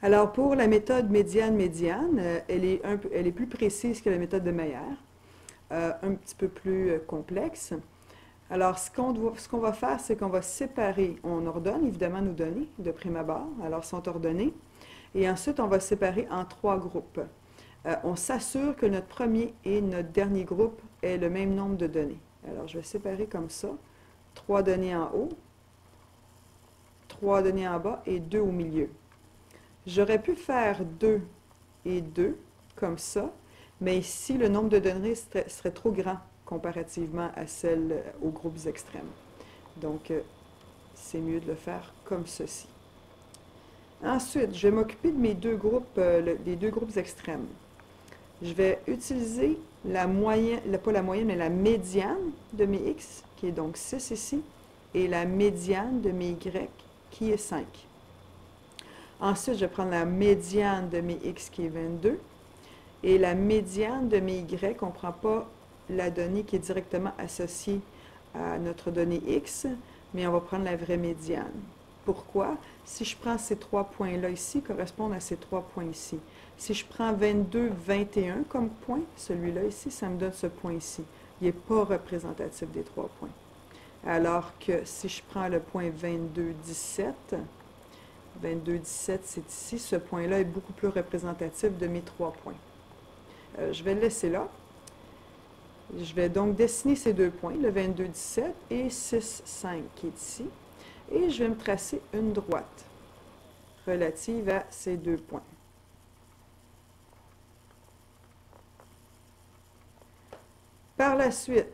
Alors, pour la méthode médiane-médiane, elle est plus précise que la méthode de Meyer, un petit peu plus complexe. Alors, ce qu'on va faire, c'est qu'on va séparer, on ordonne évidemment nos données de prime abord, alors sont ordonnées, et ensuite on va séparer en 3 groupes. On s'assure que notre premier et notre dernier groupe aient le même nombre de données. Alors, je vais séparer comme ça, 3 données en haut, 3 données en bas et 2 au milieu. J'aurais pu faire 2 et 2 comme ça, mais ici, le nombre de données serait trop grand comparativement à celle aux groupes extrêmes. Donc, c'est mieux de le faire comme ceci. Ensuite, je vais m'occuper de mes deux groupes, les deux groupes extrêmes. Je vais utiliser la moyenne, pas la moyenne, mais la médiane de mes x, qui est donc 6 ici, et la médiane de mes y, qui est 5. Ensuite, je vais prendre la médiane de mes x, qui est 22, et la médiane de mes y, on ne prend pas la donnée qui est directement associée à notre donnée x, mais on va prendre la vraie médiane. Pourquoi? Si je prends ces 3 points-là ici, correspondent à ces 3 points ici. Si je prends 22, 21 comme point, celui-là ici, ça me donne ce point ici. Il n'est pas représentatif des 3 points. Alors que si je prends le point 22, 17, 22, 17, c'est ici, ce point-là est beaucoup plus représentatif de mes 3 points. Je vais le laisser là. Je vais donc dessiner ces 2 points, le 22, 17 et 6, 5 qui est ici. Et je vais me tracer une droite relative à ces 2 points. Par la suite,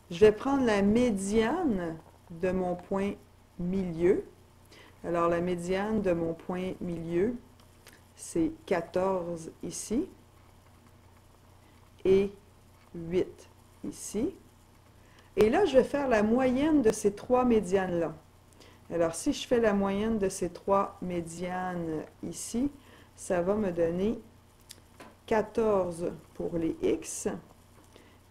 je vais prendre la médiane de mon point milieu. Alors, la médiane de mon point milieu, c'est 14 ici et 8 ici. Et là, je vais faire la moyenne de ces 3 médianes-là. Alors, si je fais la moyenne de ces 3 médianes ici, ça va me donner 14 pour les x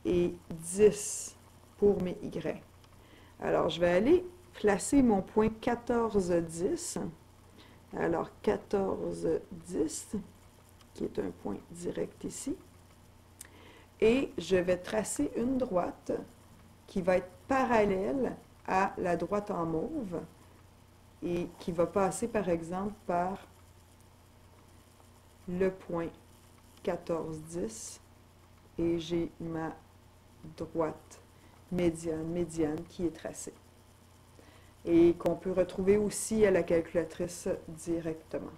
et 10 pour mes y. Alors, je vais aller placer mon point 14, 10. Alors, 14, 10, qui est un point direct ici. Et je vais tracer une droite qui va être parallèle à la droite en mauve et qui va passer, par exemple, par le point 14, 10 et j'ai ma droite médiane qui est tracée et qu'on peut retrouver aussi à la calculatrice directement.